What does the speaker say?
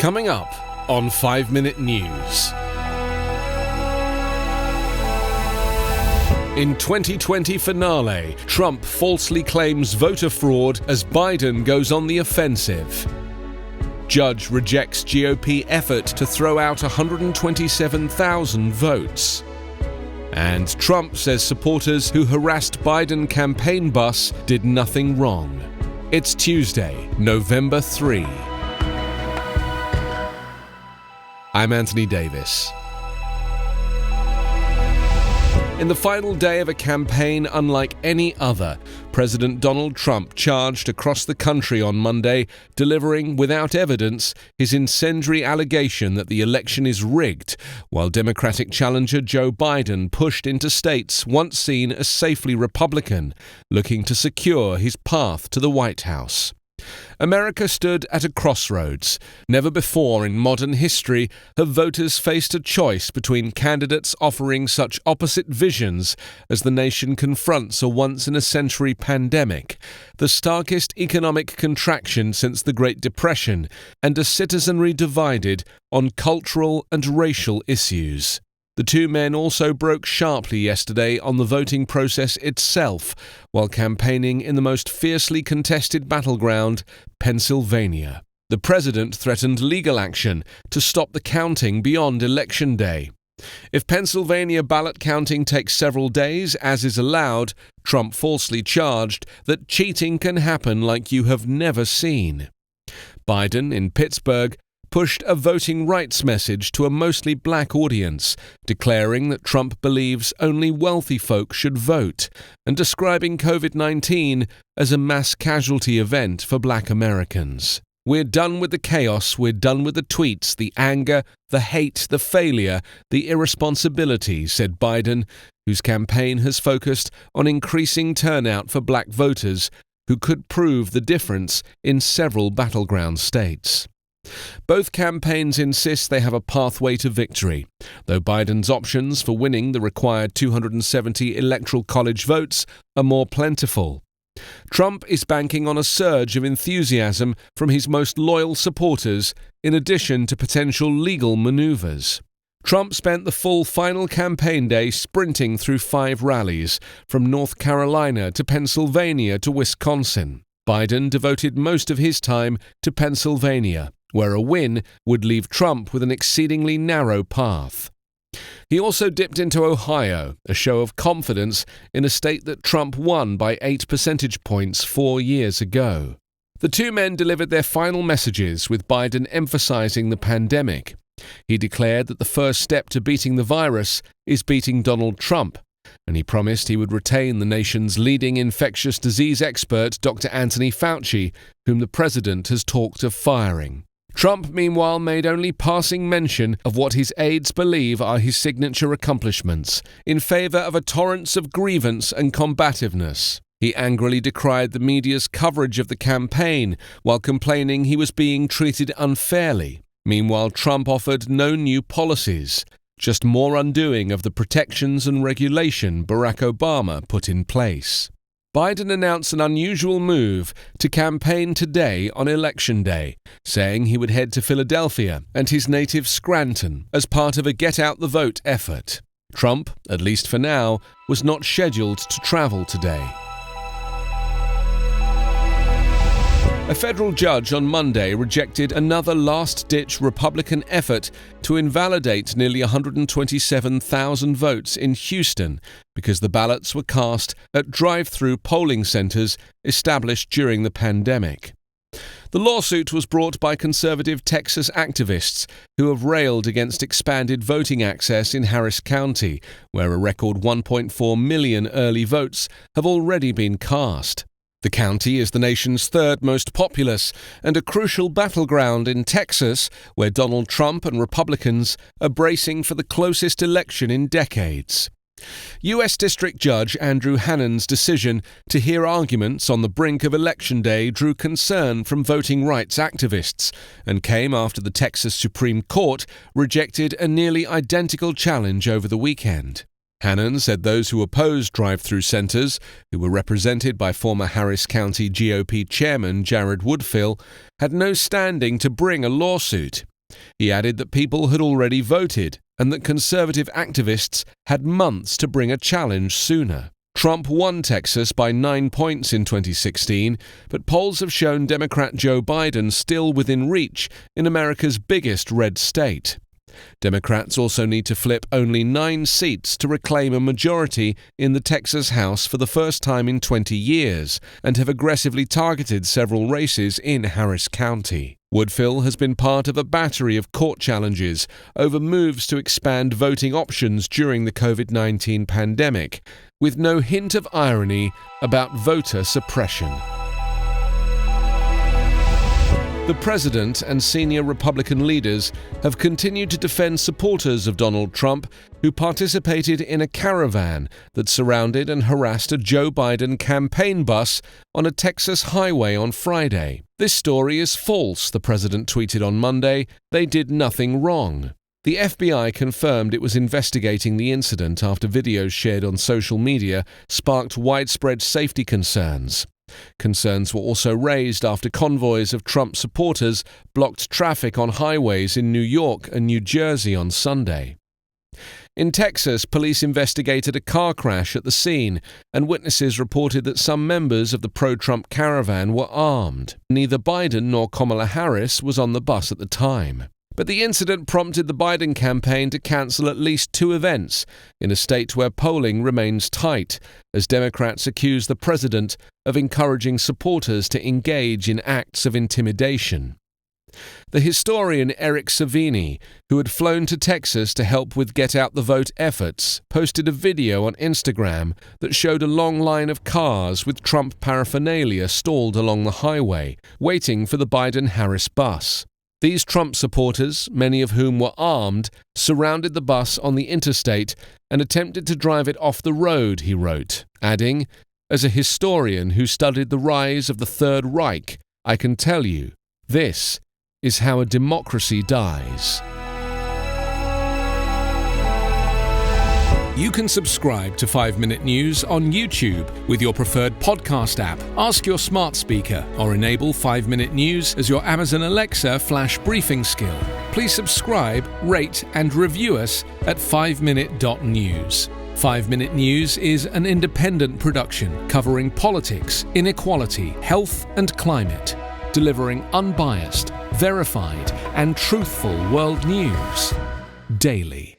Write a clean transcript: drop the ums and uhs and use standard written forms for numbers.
Coming up on 5 Minute News. In 2020 finale, Trump falsely claims voter fraud as Biden goes on the offensive. Judge rejects GOP effort to throw out 127,000 votes. And Trump says supporters who harassed Biden campaign bus did nothing wrong. It's Tuesday, November 3. I'm Anthony Davis. In the final day of a campaign unlike any other, President Donald Trump charged across the country on Monday, delivering without evidence his incendiary allegation that the election is rigged, while Democratic challenger Joe Biden pushed into states once seen as safely Republican, looking to secure his path to the White House. America stood at a crossroads. Never before in modern history have voters faced a choice between candidates offering such opposite visions as the nation confronts a once-in-a-century pandemic, the starkest economic contraction since the Great Depression, and a citizenry divided on cultural and racial issues. The two men also broke sharply yesterday on the voting process itself, while campaigning in the most fiercely contested battleground, Pennsylvania. The president threatened legal action to stop the counting beyond Election Day. If Pennsylvania ballot counting takes several days, as is allowed, Trump falsely charged that cheating can happen like you have never seen. Biden, in Pittsburgh, pushed a voting rights message to a mostly black audience, declaring that Trump believes only wealthy folk should vote, and describing COVID-19 as a mass casualty event for black Americans. We're done with the chaos, we're done with the tweets, the anger, the hate, the failure, the irresponsibility, said Biden, whose campaign has focused on increasing turnout for black voters who could prove the difference in several battleground states. Both campaigns insist they have a pathway to victory, though Biden's options for winning the required 270 electoral college votes are more plentiful. Trump is banking on a surge of enthusiasm from his most loyal supporters, in addition to potential legal maneuvers. Trump spent the full final campaign day sprinting through 5 rallies, from North Carolina to Pennsylvania to Wisconsin. Biden devoted most of his time to Pennsylvania, where a win would leave Trump with an exceedingly narrow path. He also dipped into Ohio, a show of confidence in a state that Trump won by 8 percentage points 4 years ago. The two men delivered their final messages, with Biden emphasizing the pandemic. He declared that the first step to beating the virus is beating Donald Trump, and he promised he would retain the nation's leading infectious disease expert, Dr. Anthony Fauci, whom the president has talked of firing. Trump, meanwhile, made only passing mention of what his aides believe are his signature accomplishments, in favor of a torrent of grievance and combativeness. He angrily decried the media's coverage of the campaign, while complaining he was being treated unfairly. Meanwhile, Trump offered no new policies, just more undoing of the protections and regulation Barack Obama put in place. Biden announced an unusual move to campaign today on Election Day, saying he would head to Philadelphia and his native Scranton as part of a get-out-the-vote effort. Trump, at least for now, was not scheduled to travel today. A federal judge on Monday rejected another last-ditch Republican effort to invalidate nearly 127,000 votes in Houston because the ballots were cast at drive-through polling centers established during the pandemic. The lawsuit was brought by conservative Texas activists who have railed against expanded voting access in Harris County, where a record 1.4 million early votes have already been cast. The county is the nation's third most populous and a crucial battleground in Texas, where Donald Trump and Republicans are bracing for the closest election in decades. U.S. District Judge Andrew Hannon's decision to hear arguments on the brink of Election Day drew concern from voting rights activists and came after the Texas Supreme Court rejected a nearly identical challenge over the weekend. Hannon said those who opposed drive-through centers, who were represented by former Harris County GOP chairman Jared Woodfill, had no standing to bring a lawsuit. He added that people had already voted and that conservative activists had months to bring a challenge sooner. Trump won Texas by 9 points in 2016, but polls have shown Democrat Joe Biden still within reach in America's biggest red state. Democrats also need to flip only 9 seats to reclaim a majority in the Texas House for the first time in 20 years and have aggressively targeted several races in Harris County. Woodfill has been part of a battery of court challenges over moves to expand voting options during the COVID-19 pandemic, with no hint of irony about voter suppression. The president and senior Republican leaders have continued to defend supporters of Donald Trump who participated in a caravan that surrounded and harassed a Joe Biden campaign bus on a Texas highway on Friday. "This story is false," the president tweeted on Monday. "They did nothing wrong." The FBI confirmed it was investigating the incident after videos shared on social media sparked widespread safety concerns. Concerns were also raised after convoys of Trump supporters blocked traffic on highways in New York and New Jersey on Sunday. In Texas, police investigated a car crash at the scene, and witnesses reported that some members of the pro-Trump caravan were armed. Neither Biden nor Kamala Harris was on the bus at the time. But the incident prompted the Biden campaign to cancel at least 2 events in a state where polling remains tight, as Democrats accuse the president of encouraging supporters to engage in acts of intimidation. The historian Eric Savini, who had flown to Texas to help with Get Out the Vote efforts, posted a video on Instagram that showed a long line of cars with Trump paraphernalia stalled along the highway, waiting for the Biden-Harris bus. These Trump supporters, many of whom were armed, surrounded the bus on the interstate and attempted to drive it off the road, he wrote, adding, "As a historian who studied the rise of the Third Reich, I can tell you, this is how a democracy dies." You can subscribe to 5 Minute News on YouTube with your preferred podcast app. Ask your smart speaker or enable 5 Minute News as your Amazon Alexa flash briefing skill. Please subscribe, rate and review us at 5minute.news. 5 Minute News is an independent production covering politics, inequality, health and climate, delivering unbiased, verified and truthful world news daily.